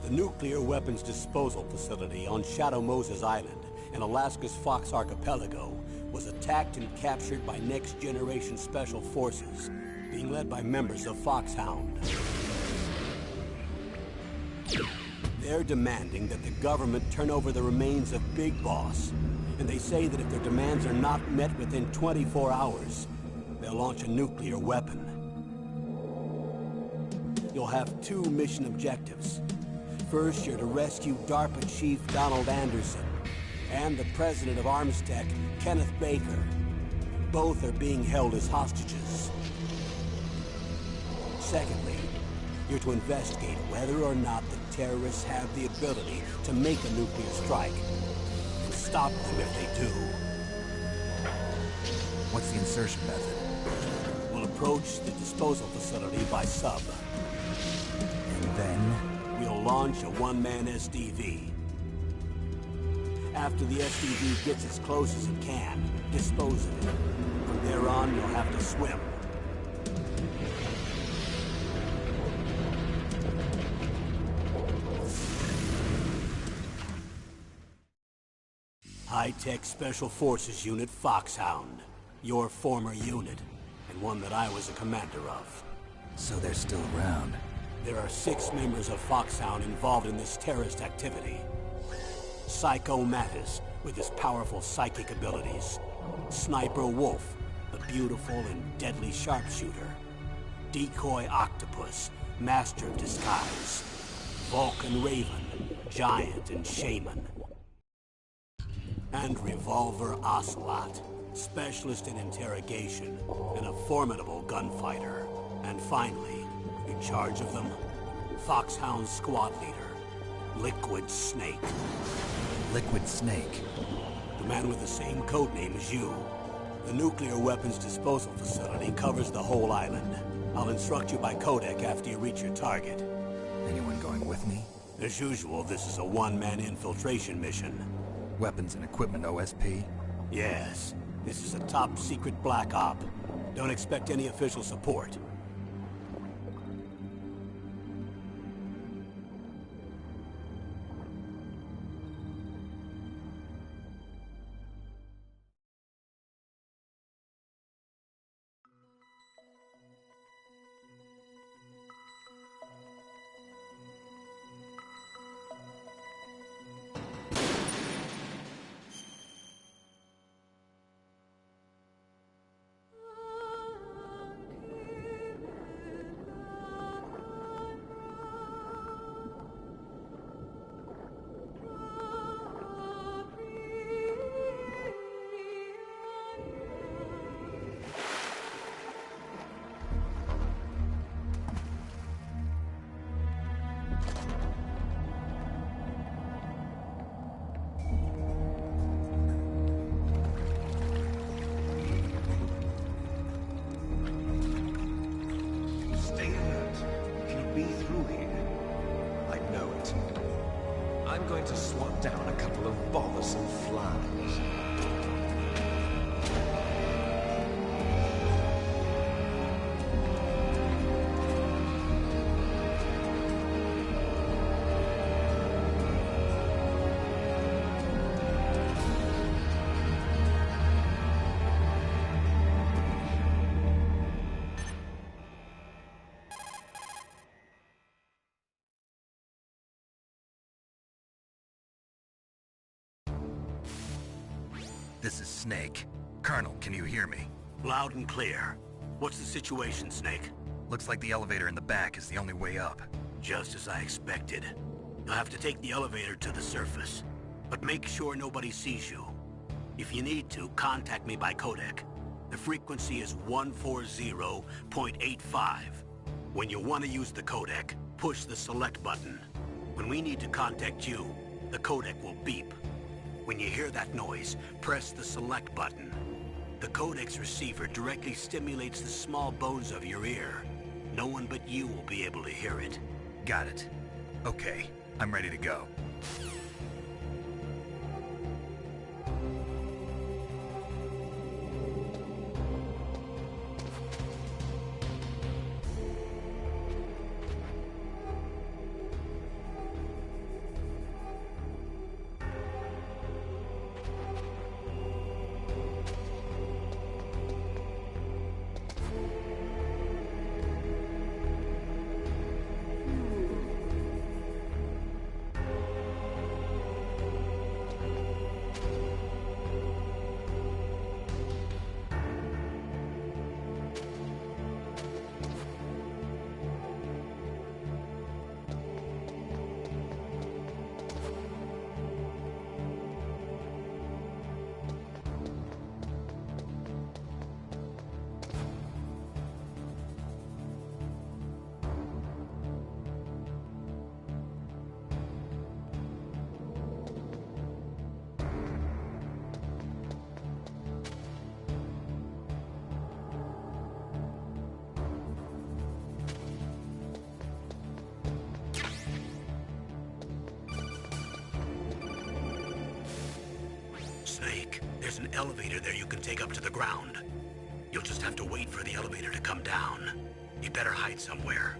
The nuclear weapons disposal facility on Shadow Moses Island in Alaska's Fox Archipelago was attacked and captured by next-generation special forces, being led by members of Foxhound. They're demanding that the government turn over the remains of Big Boss, and they say that if their demands are not met within 24 hours, they'll launch a nuclear weapon. You'll have two mission objectives. First, you're to rescue DARPA Chief Donald Anderson and the president of Armstech, Kenneth Baker. Both are being held as hostages. Secondly, you're to investigate whether or not the terrorists have the ability to make a nuclear strike, and stop them if they do. What's the insertion method? We'll approach the disposal facility by sub. And then? We'll launch a one-man SDV. After the SDV gets as close as it can, dispose of it. From there on, you'll have to swim. High-Tech Special Forces Unit Foxhound. Your former unit, and one that I was a commander of. So they're still around. There are 6 members of Foxhound involved in this terrorist activity. Psycho Mattis, with his powerful psychic abilities. Sniper Wolf, the beautiful and deadly sharpshooter. Decoy Octopus, master of disguise. Vulcan Raven, giant and shaman. And Revolver Ocelot, specialist in interrogation and a formidable gunfighter. And finally, in charge of them, Foxhound squad leader, Liquid Snake. Liquid Snake? The man with the same codename as you. The nuclear weapons disposal facility covers the whole island. I'll instruct you by codec after you reach your target. Anyone going with me? As usual, this is a one-man infiltration mission. Weapons and equipment OSP? Yes. This is a top-secret black op. Don't expect any official support. I'm going to swat down a couple of bothersome flies. This is Snake. Colonel, can you hear me? Loud and clear. What's the situation, Snake? Looks like the elevator in the back is the only way up. Just as I expected. You'll have to take the elevator to the surface. But make sure nobody sees you. If you need to, contact me by codec. The frequency is 140.85. When you want to use the codec, push the select button. When we need to contact you, the codec will beep. When you hear that noise, press the select button. The codec's receiver directly stimulates the small bones of your ear. No one but you will be able to hear it. Got it. Okay, I'm ready to go. There's an elevator there you can take up to the ground. You'll just have to wait for the elevator to come down. You better hide somewhere.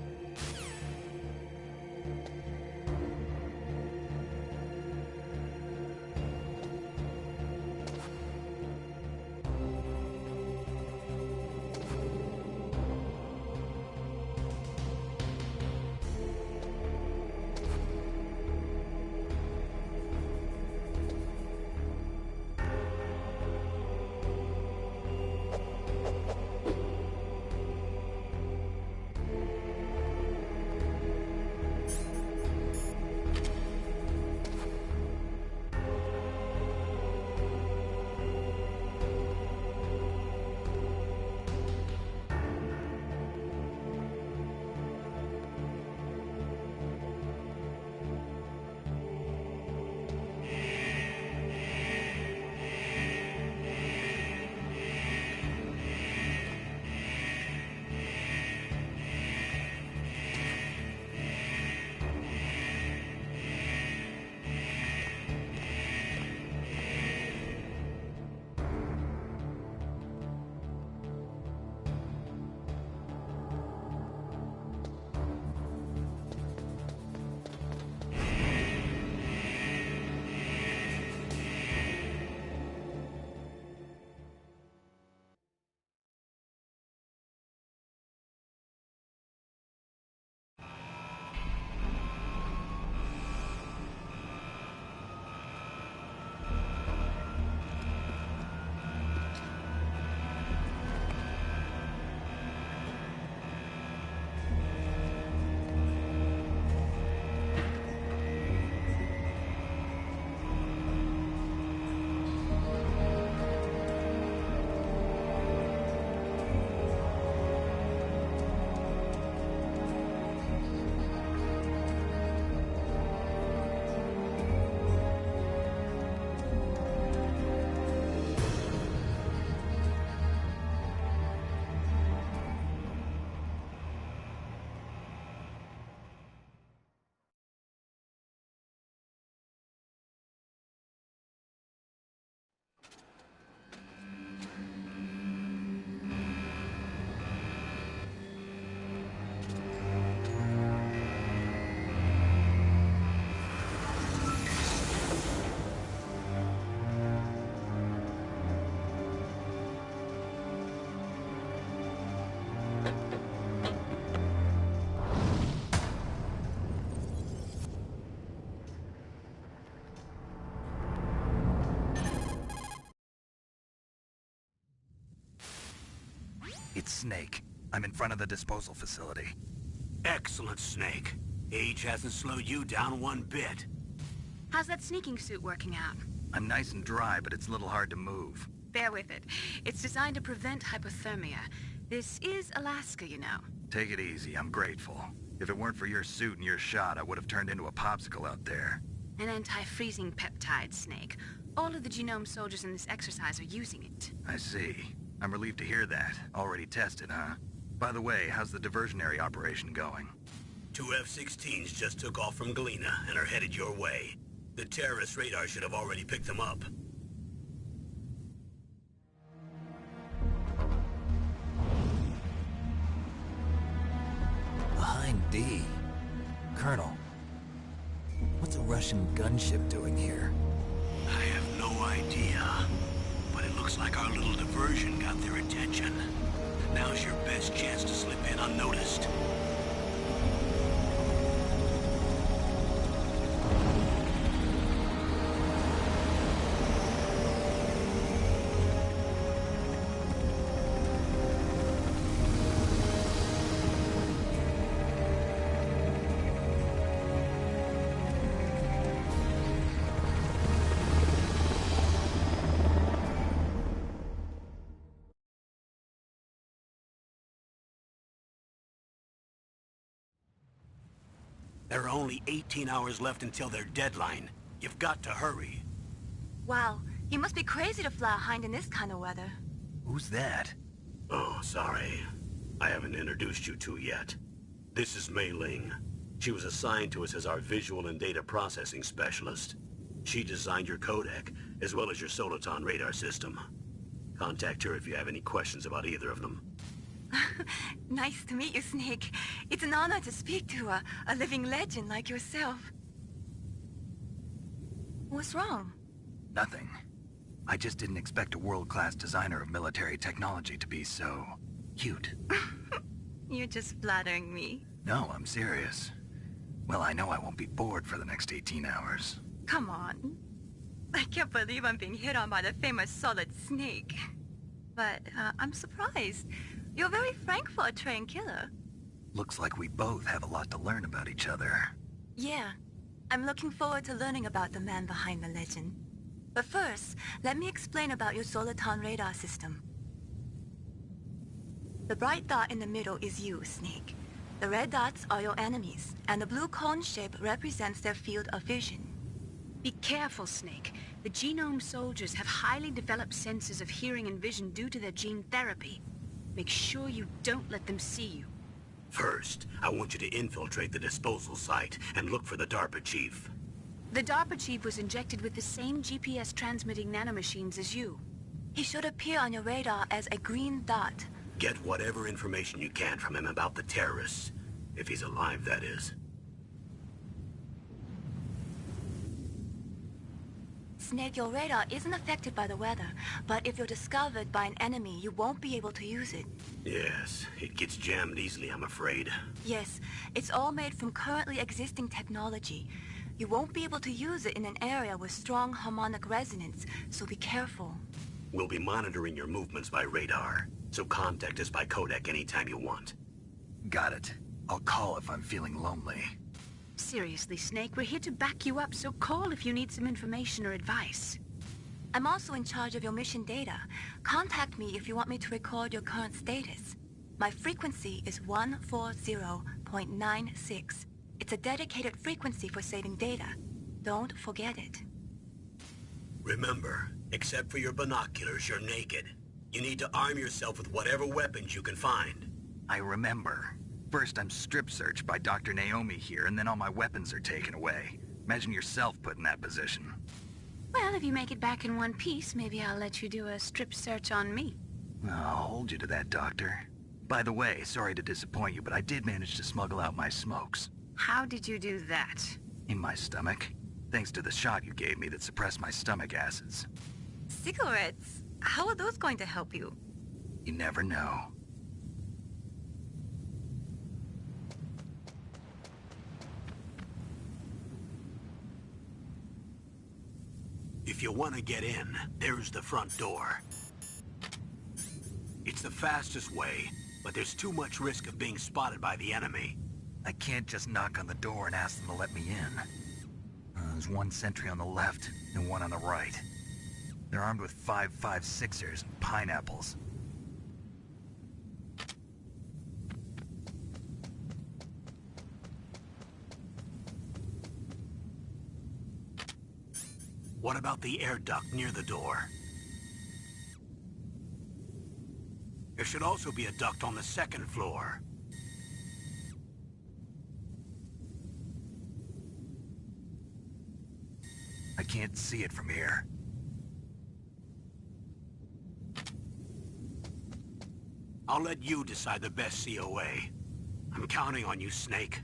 It's Snake. I'm in front of the disposal facility. Excellent, Snake. Age hasn't slowed you down one bit. How's that sneaking suit working out? I'm nice and dry, but it's a little hard to move. Bear with it. It's designed to prevent hypothermia. This is Alaska, you know. Take it easy, I'm grateful. If it weren't for your suit and your shot, I would have turned into a popsicle out there. An anti-freezing peptide, Snake. All of the genome soldiers in this exercise are using it. I see. I'm relieved to hear that. Already tested, huh? By the way, how's the diversionary operation going? 2 F-16s just took off from Galena and are headed your way. The terrorist radar should have already picked them up. Behind D. Colonel, what's a Russian gunship doing here? I have no idea. But it looks like our little diversion got their attention. Now's your best chance to slip in unnoticed. There are only 18 hours left until their deadline. You've got to hurry. Wow, you must be crazy to fly a Hind in this kind of weather. Who's that? Oh, sorry. I haven't introduced you to yet. This is Mei Ling. She was assigned to us as our visual and data processing specialist. She designed your codec as well as your Soliton radar system. Contact her if you have any questions about either of them. Nice to meet you, Snake. It's an honor to speak to a living legend like yourself. What's wrong? Nothing. I just didn't expect a world-class designer of military technology to be so... cute. You're just flattering me. No, I'm serious. Well, I know I won't be bored for the next 18 hours. Come on. I can't believe I'm being hit on by the famous Solid Snake. But I'm surprised. You're very frank for a trained killer. Looks like we both have a lot to learn about each other. Yeah. I'm looking forward to learning about the man behind the legend. But first, let me explain about your Soliton radar system. The bright dot in the middle is you, Snake. The red dots are your enemies, and the blue cone shape represents their field of vision. Be careful, Snake. The genome soldiers have highly developed senses of hearing and vision due to their gene therapy. Make sure you don't let them see you. First, I want you to infiltrate the disposal site and look for the DARPA chief. The DARPA chief was injected with the same GPS-transmitting nanomachines as you. He should appear on your radar as a green dot. Get whatever information you can from him about the terrorists. If he's alive, that is. Snake, your radar isn't affected by the weather, but if you're discovered by an enemy, you won't be able to use it. Yes, it gets jammed easily, I'm afraid. Yes, it's all made from currently existing technology. You won't be able to use it in an area with strong harmonic resonance, so be careful. We'll be monitoring your movements by radar, so contact us by codec anytime you want. Got it. I'll call if I'm feeling lonely. Seriously, Snake, we're here to back you up, so call if you need some information or advice. I'm also in charge of your mission data. Contact me if you want me to record your current status. My frequency is 140.96. It's a dedicated frequency for saving data. Don't forget it. Remember, except for your binoculars, you're naked. You need to arm yourself with whatever weapons you can find. I remember. First, I'm strip searched by Dr. Naomi here, and then all my weapons are taken away. Imagine yourself put in that position. Well, if you make it back in one piece, maybe I'll let you do a strip search on me. I'll hold you to that, Doctor. By the way, sorry to disappoint you, but I did manage to smuggle out my smokes. How did you do that? In my stomach. Thanks to the shot you gave me that suppressed my stomach acids. Cigarettes? How are those going to help you? You never know. If you want to get in, there's the front door. It's the fastest way, but there's too much risk of being spotted by the enemy. I can't just knock on the door and ask them to let me in. There's one sentry on the left and one on the right. They're armed with 5.56ers and pineapples. What about the air duct near the door? There should also be a duct on the second floor. I can't see it from here. I'll let you decide the best COA. I'm counting on you, Snake.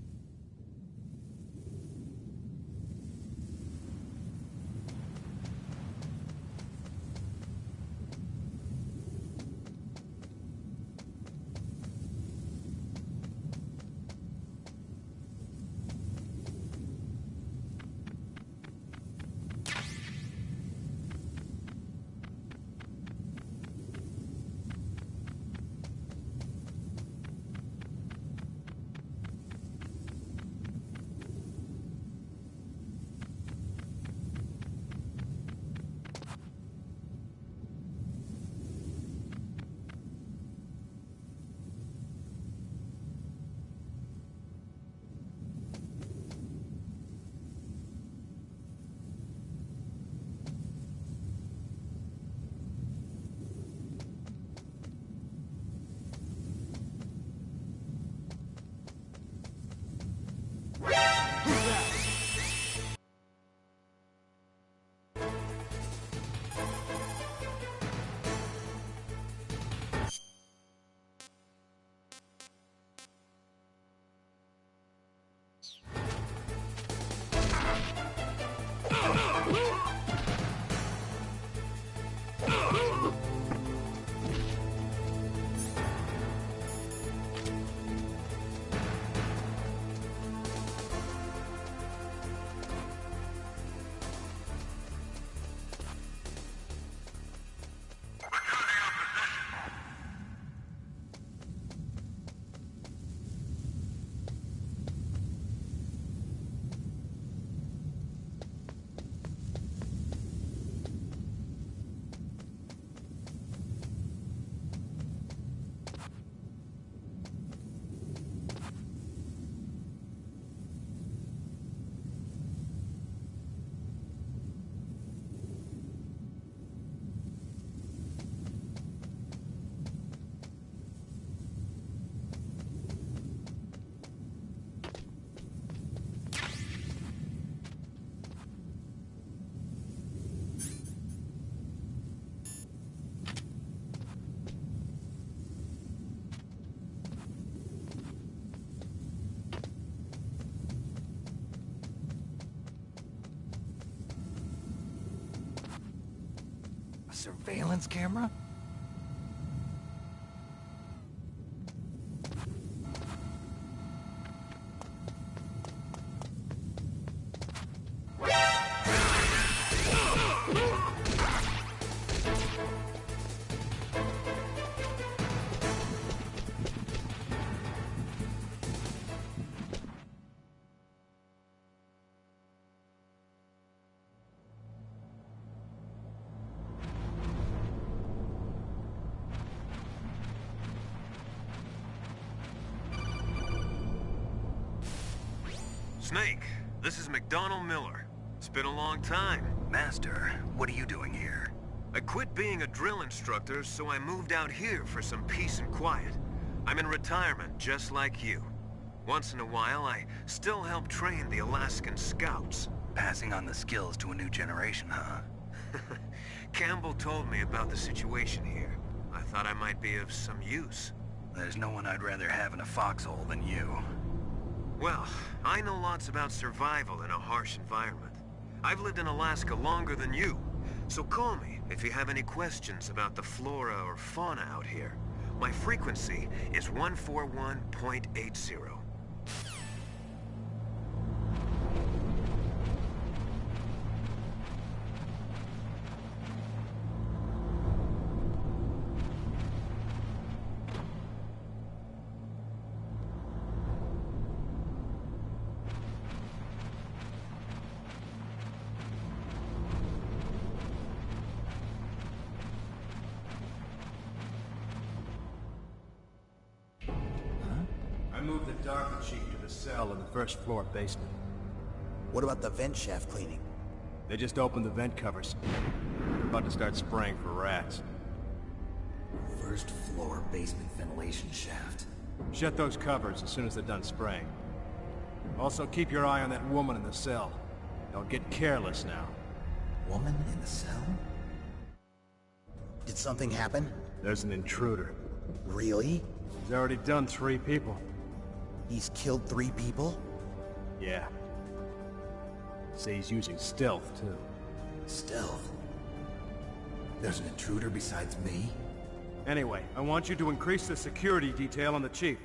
surveillance camera? Snake, this is McDonald Miller. It's been a long time. Master, what are you doing here? I quit being a drill instructor, so I moved out here for some peace and quiet. I'm in retirement, just like you. Once in a while, I still help train the Alaskan Scouts. Passing on the skills to a new generation, huh? Campbell told me about the situation here. I thought I might be of some use. There's no one I'd rather have in a foxhole than you. Well, I know lots about survival in a harsh environment. I've lived in Alaska longer than you, so call me if you have any questions about the flora or fauna out here. My frequency is 141.80. I moved the Darker Chief to the cell in the first floor basement. What about the vent shaft cleaning? They just opened the vent covers. They're about to start spraying for rats. First floor basement ventilation shaft. Shut those covers as soon as they're done spraying. Also, keep your eye on that woman in the cell. Don't get careless now. Woman in the cell? Did something happen? There's an intruder. Really? He's already done 3 people. He's killed 3 people? Yeah. Say he's using stealth, too. Stealth? There's an intruder besides me? Anyway, I want you to increase the security detail on the Chief.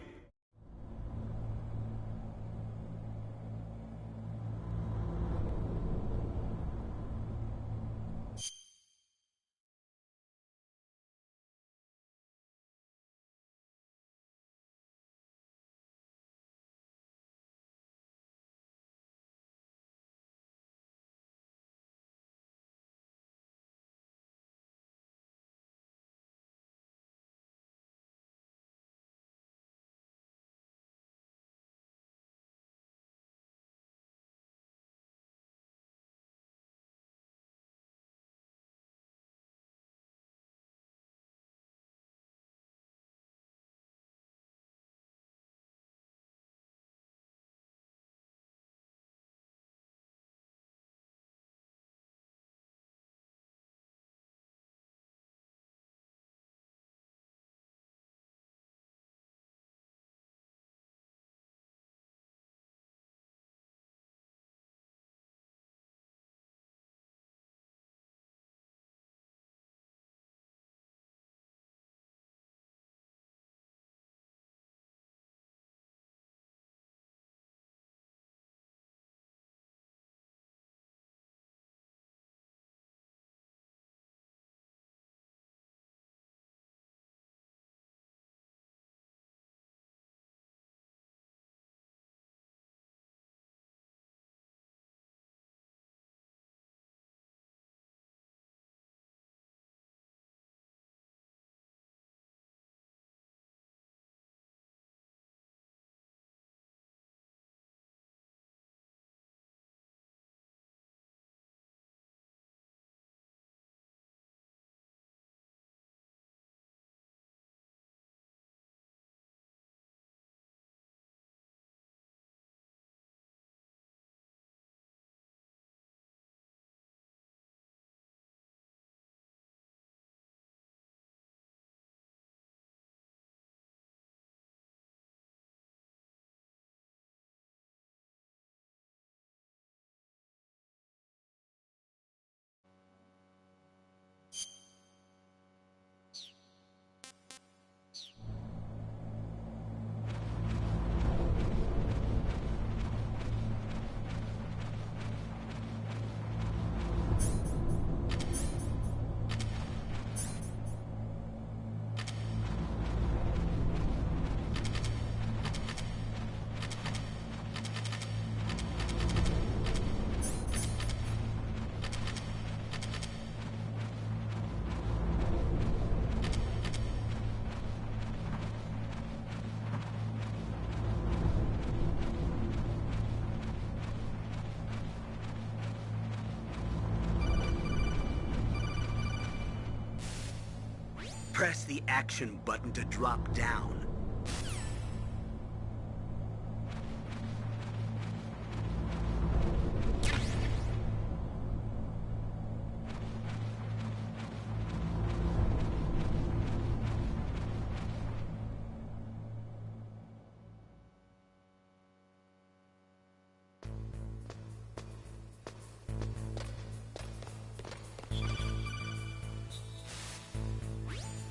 Press the action button to drop down.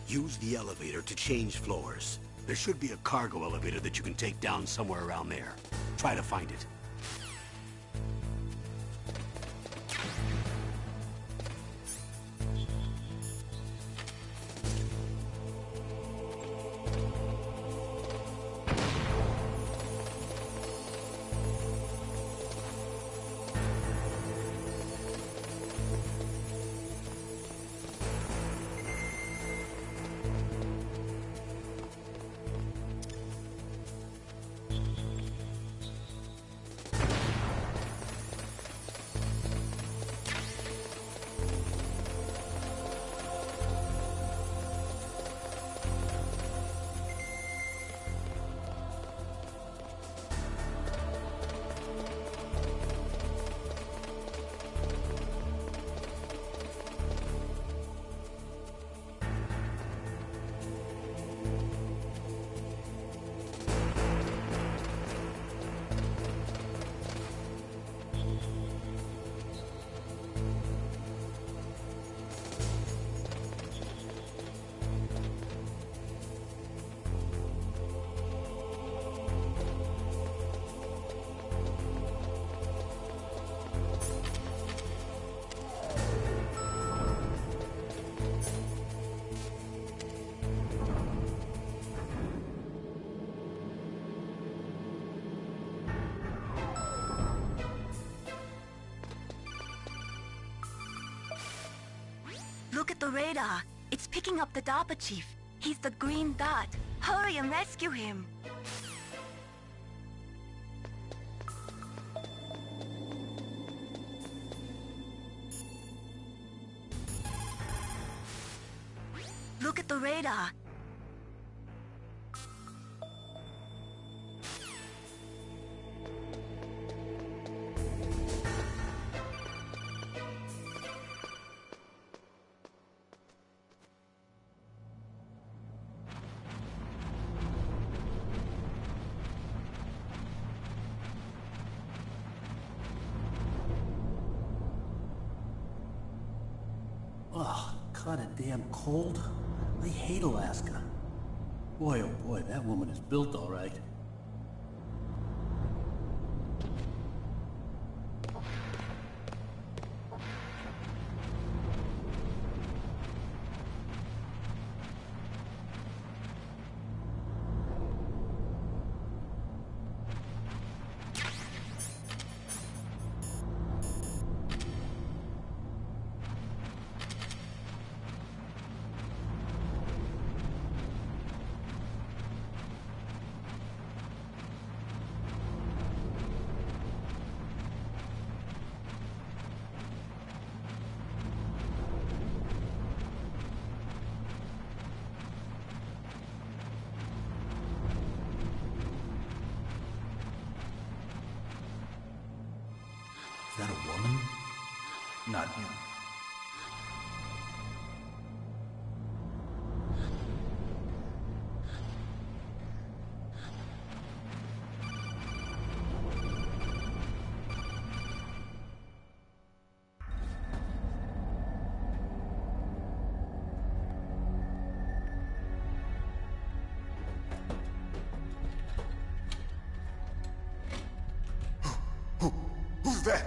Use the elevator to change floors. There should be a cargo elevator that you can take down somewhere around there. Try to find it. Look at the radar. It's picking up the DARPA chief. He's the green dot. Hurry and rescue him. Look at the radar. Ugh, kinda damn cold. I hate Alaska. Boy, oh boy, that woman is built all right. Is that a woman? Not him. Who's that?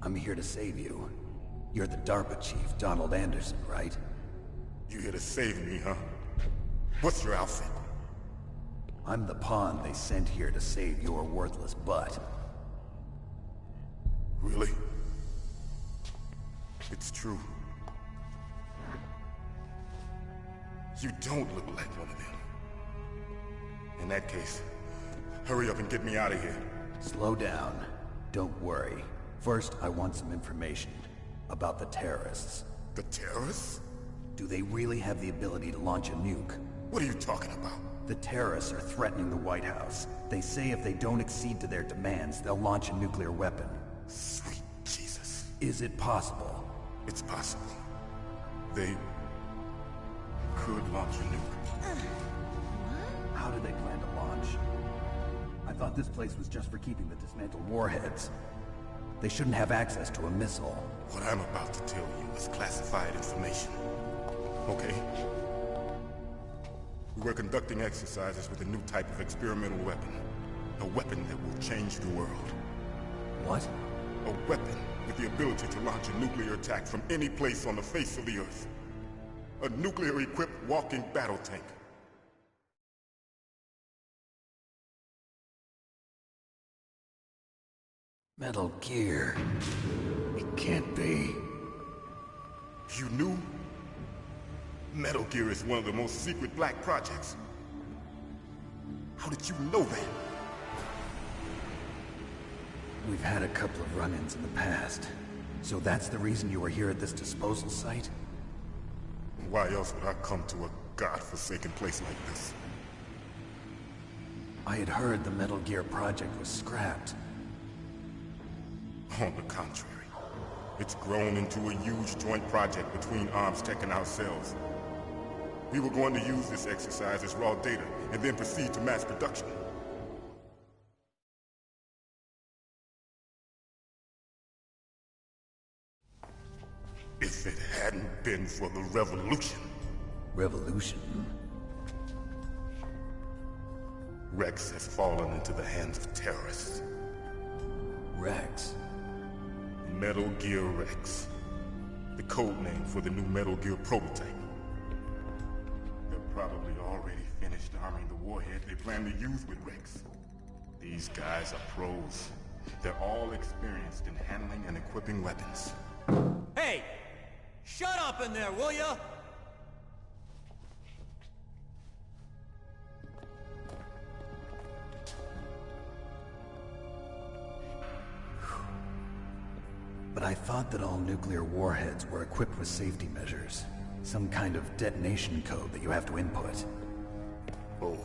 I'm here to save you. You're the DARPA chief, Donald Anderson, right? You here to save me, huh? What's your outfit? I'm the pawn they sent here to save your worthless butt. Really? It's true. You don't look like one of them. In that case, hurry up and get me out of here. Slow down. Don't worry. First, I want some information about the terrorists. The terrorists? Do they really have the ability to launch a nuke? What are you talking about? The terrorists are threatening the White House. They say if they don't accede to their demands, they'll launch a nuclear weapon. Sweet Jesus. Is it possible? It's possible. They could launch a nuke. How do they plan to launch? I thought this place was just for keeping the dismantled warheads. They shouldn't have access to a missile. What I'm about to tell you is classified information. Okay? We were conducting exercises with a new type of experimental weapon. A weapon that will change the world. What? A weapon with the ability to launch a nuclear attack from any place on the face of the Earth. A nuclear-equipped walking battle tank. Metal Gear. It can't be. You knew? Metal Gear is one of the most secret black projects. How did you know that? We've had a couple of run-ins in the past. So that's the reason you were here at this disposal site? Why else would I come to a godforsaken place like this? I had heard the Metal Gear project was scrapped. On the contrary, it's grown into a huge joint project between ArmsTech and ourselves. We were going to use this exercise as raw data, and then proceed to mass production. If it hadn't been for the revolution... Revolution? Rex has fallen into the hands of terrorists. Rex? Metal Gear Rex. The code name for the new Metal Gear prototype. They're probably already finished arming the warhead they plan to use with Rex. These guys are pros. They're all experienced in handling and equipping weapons. Hey! Shut up in there, will ya? But I thought that all nuclear warheads were equipped with safety measures. Some kind of detonation code that you have to input. Oh,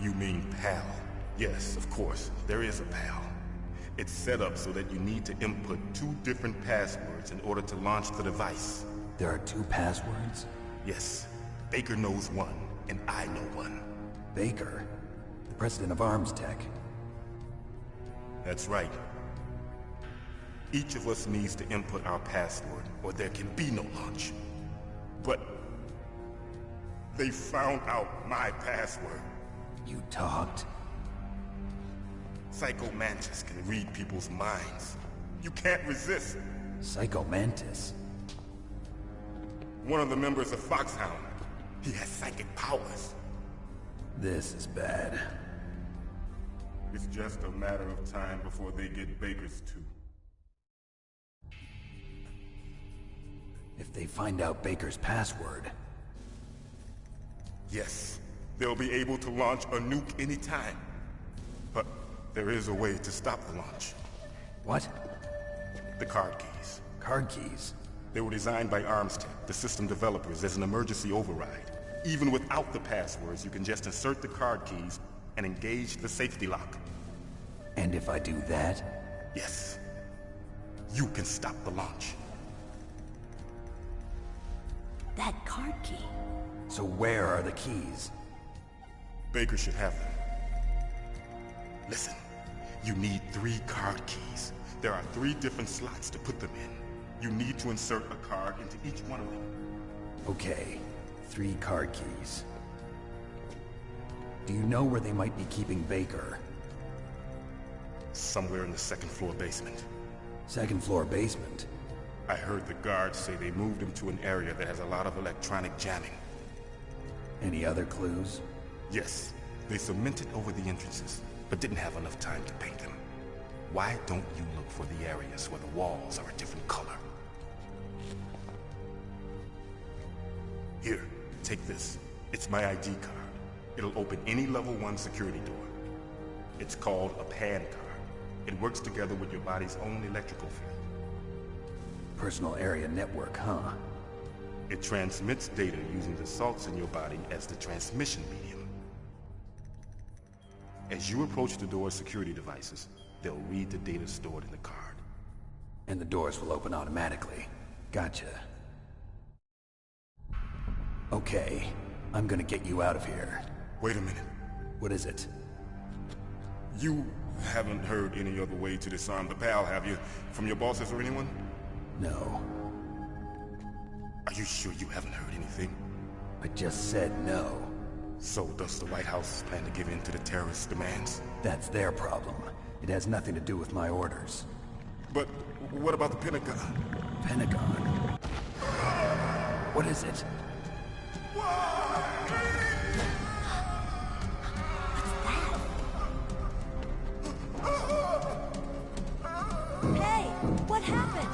you mean PAL? Yes, of course, there is a PAL. It's set up so that you need to input 2 different passwords in order to launch the device. There are 2 passwords? Yes. Baker knows one, and I know one. Baker? The president of ArmsTech? That's right. Each of us needs to input our password, or there can be no launch. But... they found out my password. You talked? Psycho Mantis can read people's minds. You can't resist. Psycho Mantis? One of the members of Foxhound. He has psychic powers. This is bad. It's just a matter of time before they get Baker's too. If they find out Baker's password... Yes, they'll be able to launch a nuke anytime. But there is a way to stop the launch. What? The card keys. Card keys? They were designed by ArmsTech, the system developers, as an emergency override. Even without the passwords, you can just insert the card keys and engage the safety lock. And if I do that? Yes. You can stop the launch. That card key. So where are the keys? Baker should have them. Listen, you need 3 card keys. There are 3 different slots to put them in. You need to insert a card into each one of them. Okay, 3 card keys. Do you know where they might be keeping Baker? Somewhere in the 2nd floor basement. 2nd floor basement? I heard the guards say they moved him to an area that has a lot of electronic jamming. Any other clues? Yes. They cemented over the entrances, but didn't have enough time to paint them. Why don't you look for the areas where the walls are a different color? Here, take this. It's my ID card. It'll open any level 1 security door. It's called a PAN card. It works together with your body's own electrical field. Personal area network, huh? It transmits data using the salts in your body as the transmission medium. As you approach the door's security devices, they'll read the data stored in the card. And the doors will open automatically. Gotcha. Okay, I'm gonna get you out of here. Wait a minute. What is it? You haven't heard any other way to disarm the PAL, have you? From your bosses or anyone? No. Are you sure you haven't heard anything? I just said no. So does the White House plan to give in to the terrorists' demands? That's their problem. It has nothing to do with my orders. But what about the Pentagon? Pentagon? What is it? Hey, what happened?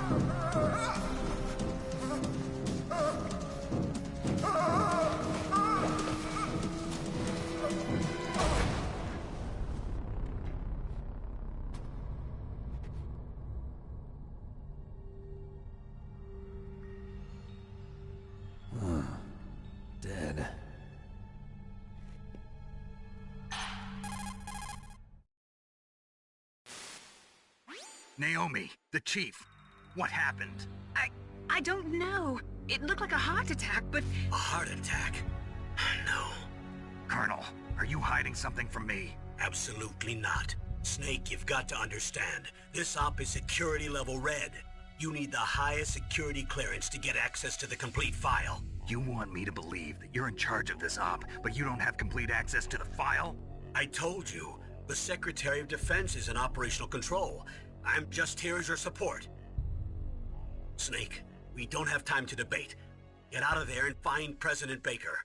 Dead. Naomi, the chief. What happened? I don't know. It looked like a heart attack, but... A heart attack? No. Colonel, are you hiding something from me? Absolutely not. Snake, you've got to understand. This op is security level red. You need the highest security clearance to get access to the complete file. You want me to believe that you're in charge of this op, but you don't have complete access to the file? I told you. The Secretary of Defense is in operational control. I'm just here as your support. Snake, we don't have time to debate. Get out of there and find President Baker.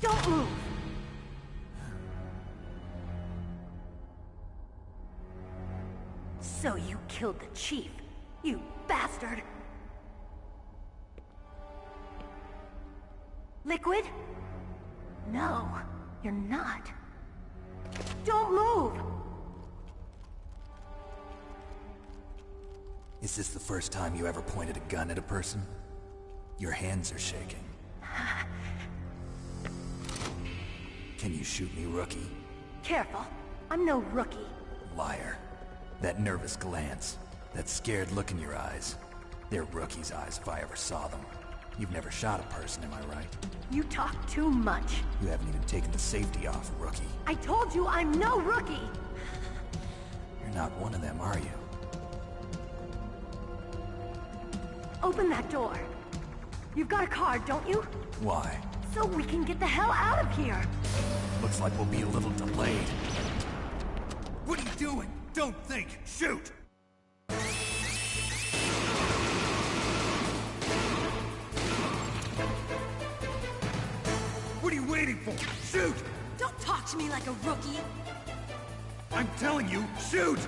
Don't move! So you killed the chief, you bastard! Liquid? No, you're not. Don't move! Is this the first time you ever pointed a gun at a person? Your hands are shaking. Can you shoot me, rookie? Careful, I'm no rookie. Liar. That nervous glance, that scared look in your eyes. They're rookie's eyes if I ever saw them. You've never shot a person, am I right? You talk too much. You haven't even taken the safety off, rookie. I told you I'm no rookie! You're not one of them, are you? Open that door. You've got a card, don't you? Why? So we can get the hell out of here! Looks like we'll be a little delayed. What are you doing? Don't think! Shoot! What are you waiting for? Shoot! Don't talk to me like a rookie! I'm telling you, shoot!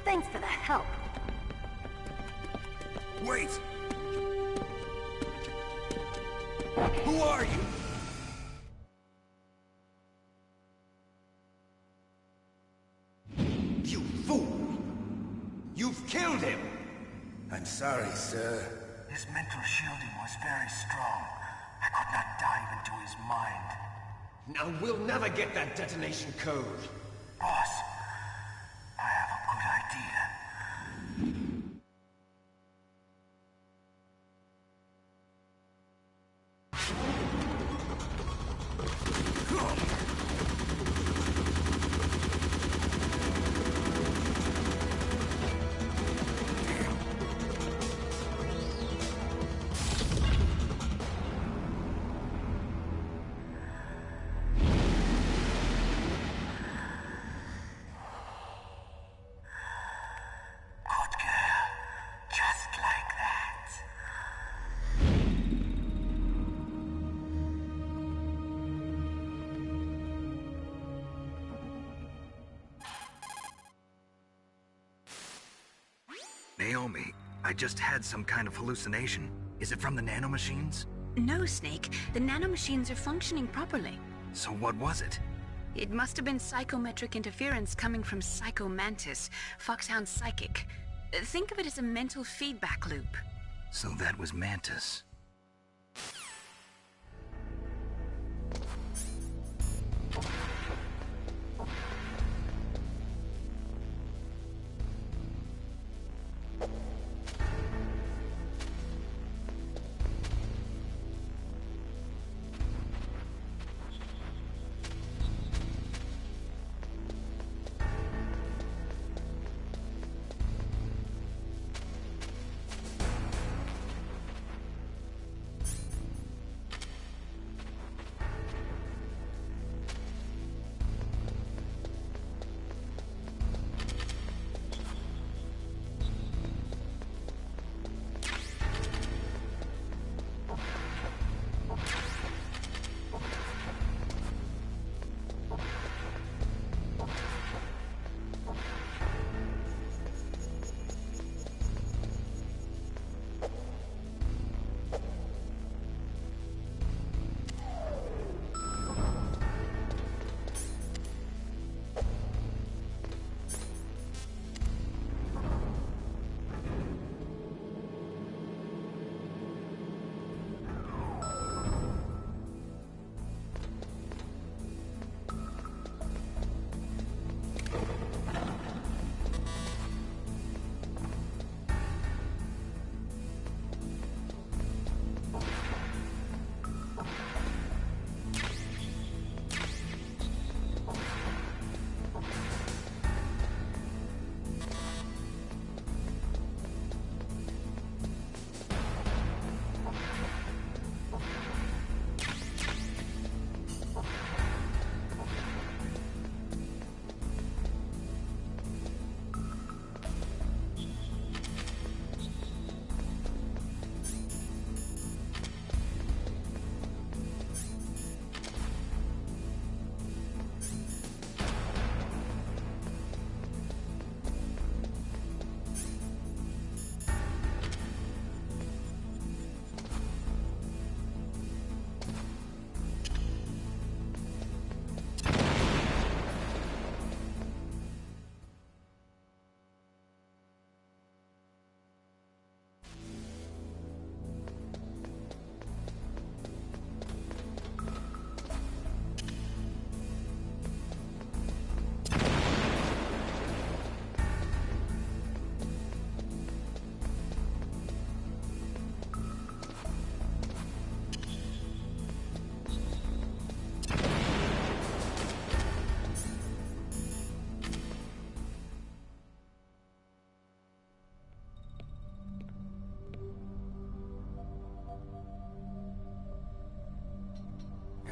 Thanks for the help. Wait! Who are you? You fool! You've killed him! I'm sorry, sir. His mental shielding was very strong. I could not dive into his mind. Now we'll never get that detonation code. Boss, I have a good idea. Naomi, I just had some kind of hallucination. Is it from the nanomachines? No, Snake. The nanomachines are functioning properly. So what was it? It must have been psychometric interference coming from Psycho Mantis, Foxhound's psychic. Think of it as a mental feedback loop. So that was Mantis.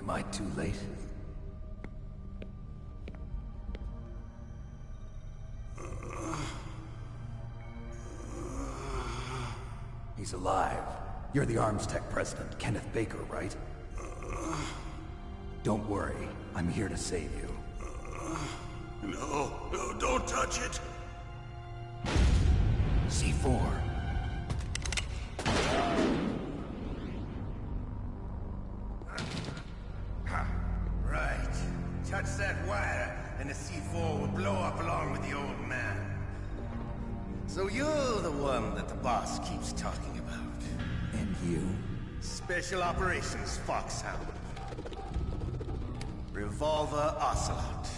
Am I too late? He's alive. You're the Arms Tech president, Kenneth Baker, right? Don't worry. I'm here to save you. No, don't touch it! C4. Right. Touch that wire, and the C4 will blow up along with the old man. So you're the one that the boss keeps talking about. And you? Special Operations Foxhound. Revolver Ocelot.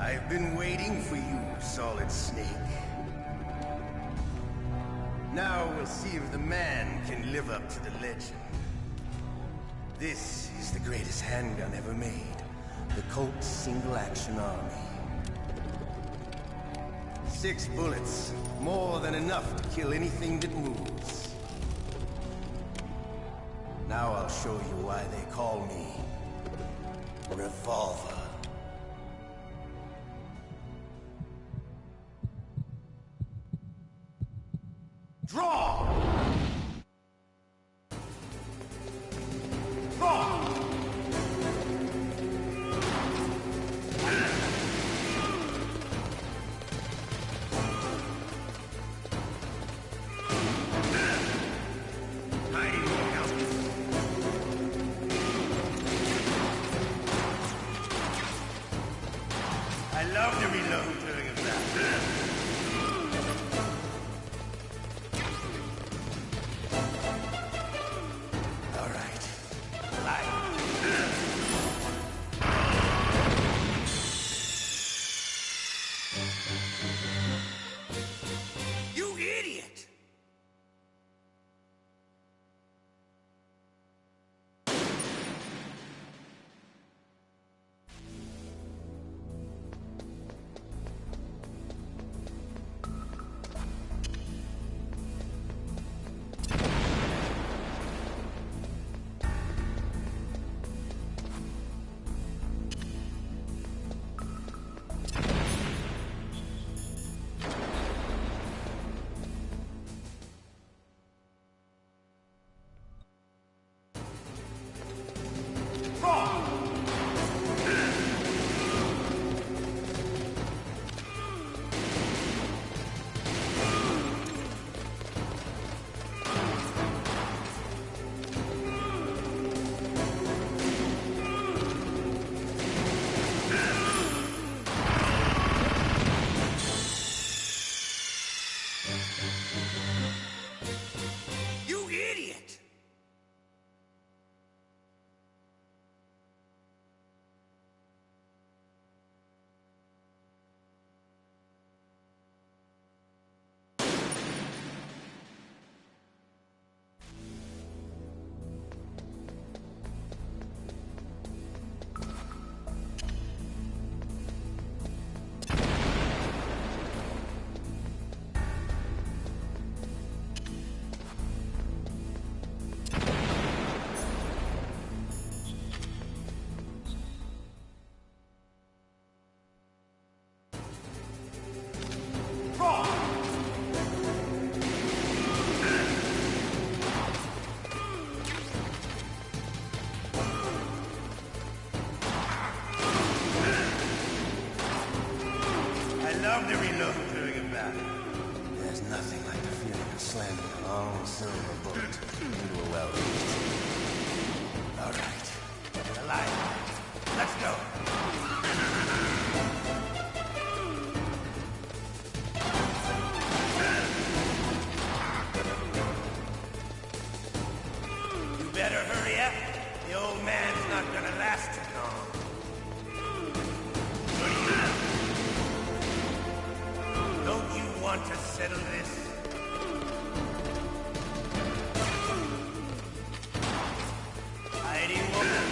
I've been waiting for you, Solid Snake. Now we'll see if the man can live up to the legend. This is the greatest handgun ever made. The Colt Single Action Army. 6 bullets, more than enough to kill anything that moves. Now I'll show you why they call me Revolver. Draw! Draw! I love to reload during a battle. All right. You idiot! You idiot! Love to reload during a battle. There's nothing like the feeling of slamming a long silver bullet into a well-used tree. All right, you're alive. Let's go. You better hurry up. The old man's not gonna last too long. What do you know? Don't you want to settle this? Hiding woman.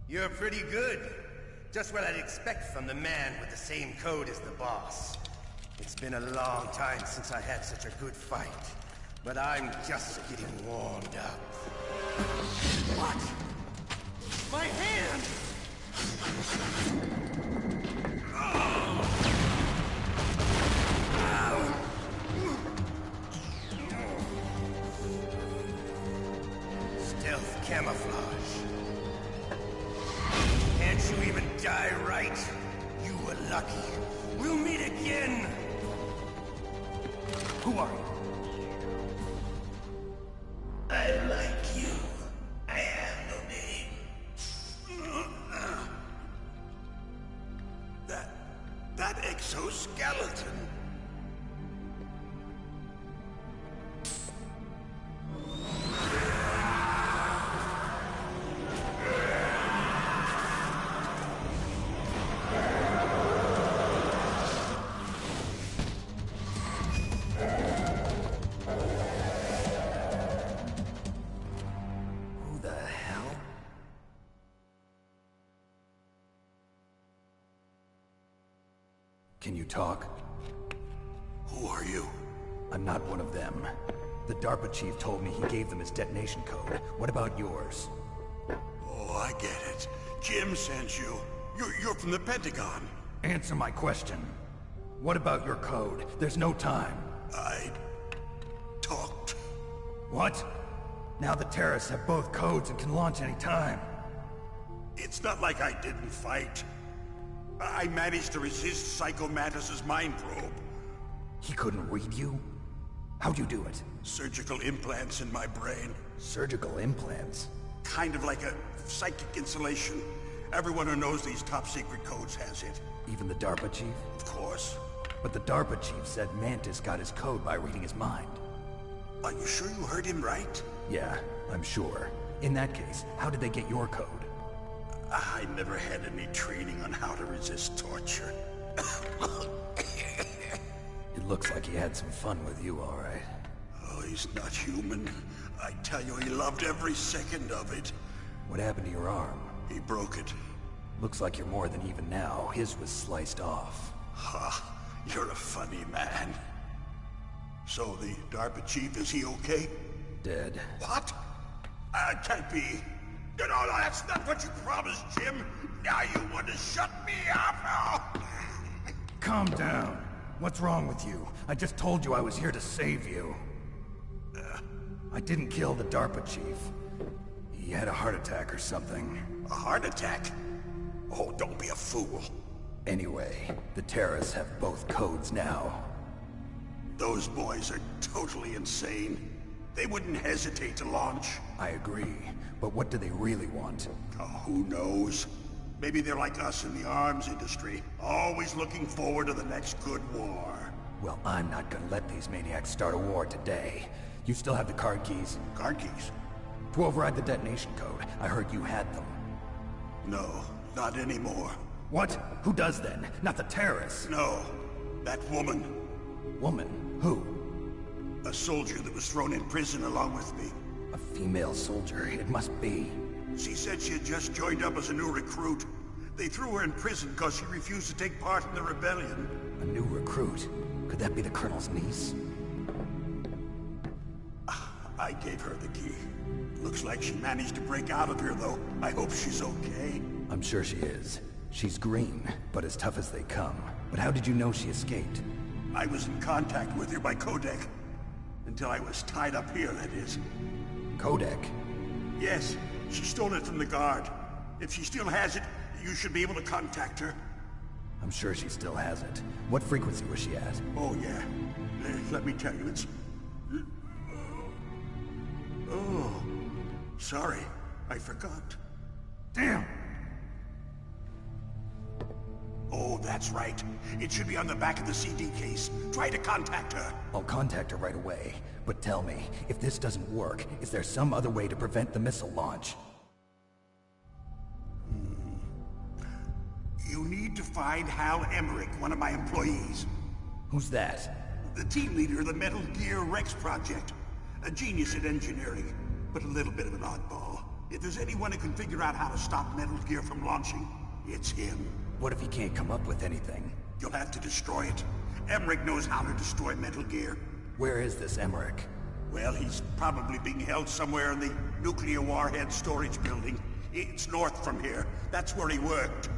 You're pretty good. Just what I'd expect from the man with the same code as the boss. It's been a long time since I had such a good fight, but I'm just getting warmed up. What? My hand! Stealth camouflage. Can't you even die right? You were lucky. We'll meet again! Who are you? I like you. I have no name. That exoskeleton. Can you talk? Who are you? I'm not one of them. The DARPA chief told me he gave them his detonation code. What about yours? Oh, I get it. Jim sent you. You're from the Pentagon. Answer my question. What about your code? There's no time. I talked. What? Now the terrorists have both codes and can launch any time. It's not like I didn't fight. I managed to resist Psycho Mantis's mind probe. He couldn't read you? How'd you do it? Surgical implants in my brain. Surgical implants? Kind of like a psychic insulation. Everyone who knows these top-secret codes has it. Even the DARPA chief? Of course. But the DARPA chief said Mantis got his code by reading his mind. Are you sure you heard him right? Yeah, I'm sure. In that case, how did they get your code? I never had any training on how to resist torture. It looks like he had some fun with you, all right. Oh, he's not human. I tell you, he loved every second of it. What happened to your arm? He broke it. Looks like you're more than even now. His was sliced off. Ha, you're a funny man. So the DARPA chief, is he okay? Dead. What? Can't be. No, that's not what you promised, Jim. Now you want to shut me up? Calm down. What's wrong with you? I just told you I was here to save you. I didn't kill the DARPA chief. He had a heart attack or something. A heart attack? Oh, don't be a fool. Anyway, the terrorists have both codes now. Those boys are totally insane. They wouldn't hesitate to launch. I agree, but what do they really want? Oh, who knows? Maybe they're like us in the arms industry, always looking forward to the next good war. Well, I'm not gonna let these maniacs start a war today. You still have the card keys? Card keys? To override the detonation code. I heard you had them. No, not anymore. What? Who does then? Not the terrorists? No, that woman. Woman? Who? A soldier that was thrown in prison along with me. A female soldier, it must be. She said she had just joined up as a new recruit. They threw her in prison because she refused to take part in the rebellion. A new recruit? Could that be the Colonel's niece? I gave her the key. Looks like she managed to break out of here, though. I hope she's okay. I'm sure she is. She's green, but as tough as they come. But how did you know she escaped? I was in contact with her by codec. Until I was tied up here, that is. Codec? Yes, she stole it from the guard. If she still has it, you should be able to contact her. I'm sure she still has it. What frequency was she at? Oh, yeah. Let me tell you, it's... Oh, sorry. I forgot. Damn! Oh, that's right. It should be on the back of the CD case. Try to contact her. I'll contact her right away. But tell me, if this doesn't work, is there some other way to prevent the missile launch? You need to find Hal Emmerich, one of my employees. Who's that? The team leader of the Metal Gear Rex project. A genius at engineering, but a little bit of an oddball. If there's anyone who can figure out how to stop Metal Gear from launching, it's him. What if he can't come up with anything? You'll have to destroy it. Emmerich knows how to destroy Metal Gear. Where is this Emmerich? Well, he's probably being held somewhere in the nuclear warhead storage building. It's north from here. That's where he worked.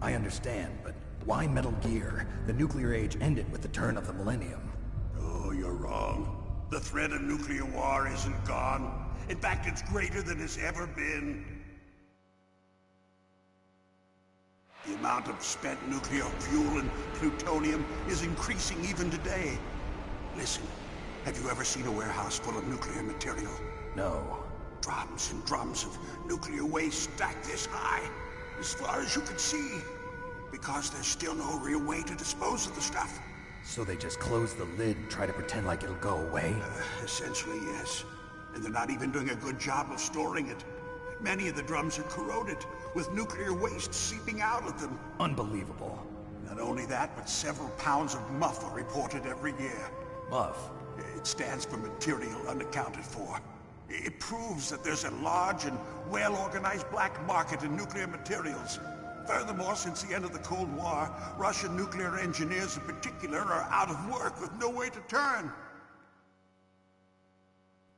I understand, but why Metal Gear? The nuclear age ended with the turn of the millennium. Oh, you're wrong. The threat of nuclear war isn't gone. In fact, it's greater than it's ever been. The amount of spent nuclear fuel and plutonium is increasing even today. Listen, have you ever seen a warehouse full of nuclear material? No. Drums and drums of nuclear waste stacked this high, as far as you can see. Because there's still no real way to dispose of the stuff. So they just close the lid and try to pretend like it'll go away? Essentially, yes. And they're not even doing a good job of storing it. Many of the drums are corroded, with nuclear waste seeping out of them. Unbelievable. Not only that, but several pounds of MUF are reported every year. MUF? It stands for material unaccounted for. It proves that there's a large and well-organized black market in nuclear materials. Furthermore, since the end of the Cold War, Russian nuclear engineers in particular are out of work with no way to turn.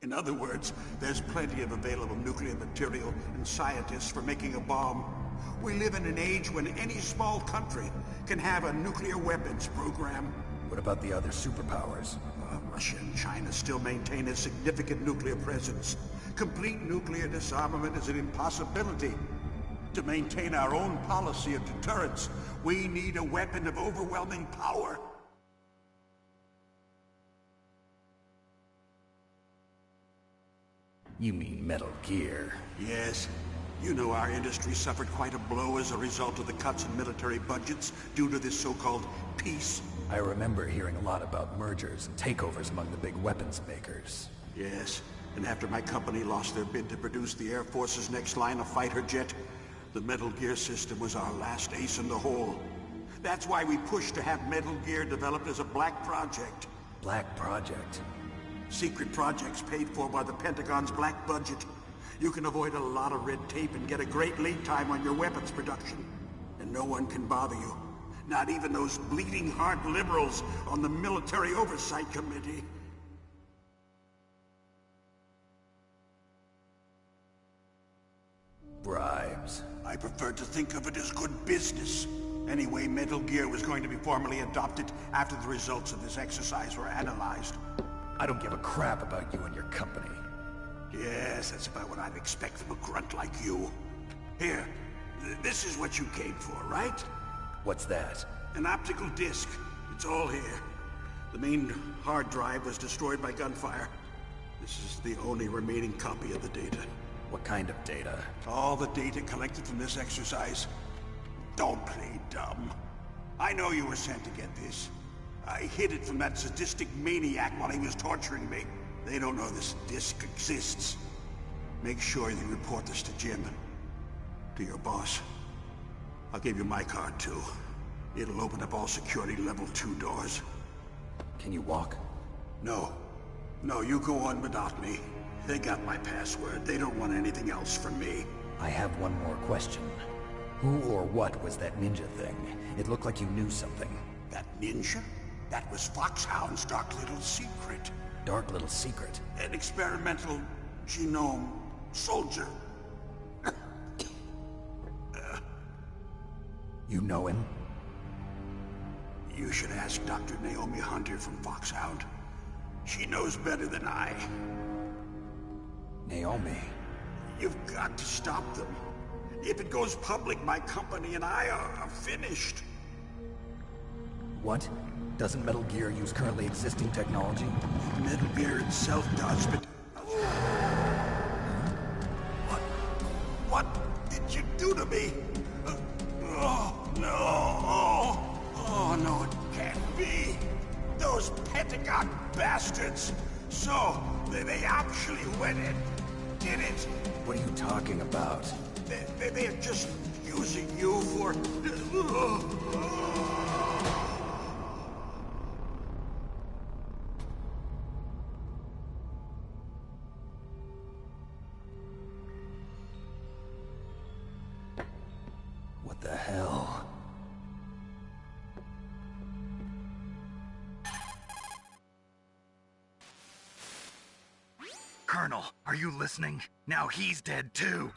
In other words, there's plenty of available nuclear material and scientists for making a bomb. We live in an age when any small country can have a nuclear weapons program. What about the other superpowers? Russia and China still maintain a significant nuclear presence. Complete nuclear disarmament is an impossibility. To maintain our own policy of deterrence, we need a weapon of overwhelming power. You mean Metal Gear? Yes. You know our industry suffered quite a blow as a result of the cuts in military budgets due to this so-called peace. I remember hearing a lot about mergers and takeovers among the big weapons makers. Yes, and after my company lost their bid to produce the Air Force's next line of fighter jet, the Metal Gear system was our last ace in the hole. That's why we pushed to have Metal Gear developed as a black project. Black project? Secret projects paid for by the Pentagon's black budget. You can avoid a lot of red tape and get a great lead time on your weapons production. And no one can bother you. Not even those bleeding heart liberals on the Military Oversight Committee. Bribes. I prefer to think of it as good business. Anyway, Metal Gear was going to be formally adopted after the results of this exercise were analyzed. I don't give a crap about you and your company. Yes, that's about what I'd expect from a grunt like you. Here, this is what you came for, right? What's that? An optical disc. It's all here. The main hard drive was destroyed by gunfire. This is the only remaining copy of the data. What kind of data? All the data collected from this exercise. Don't play dumb. I know you were sent to get this. I hid it from that sadistic maniac while he was torturing me. They don't know this disc exists. Make sure you report this to Jim. To your boss. I'll give you my card, too. It'll open up all security level 2 doors. Can you walk? No. No, you go on without me. They got my password. They don't want anything else from me. I have one more question. Who or what was that ninja thing? It looked like you knew something. That ninja? That was Foxhound's dark little secret. Dark little secret? An experimental genome soldier. You know him? You should ask Dr. Naomi Hunter from Foxhound. She knows better than I. Naomi? You've got to stop them. If it goes public, my company and I are finished. What? Doesn't Metal Gear use currently existing technology? Metal Gear itself does, but... What did you do to me? Oh, no. Oh, no, it can't be. Those Pentagon bastards. So, they actually went and did it. What are you talking about? They're just using you for... the hell? Colonel, are you listening? Now he's dead too.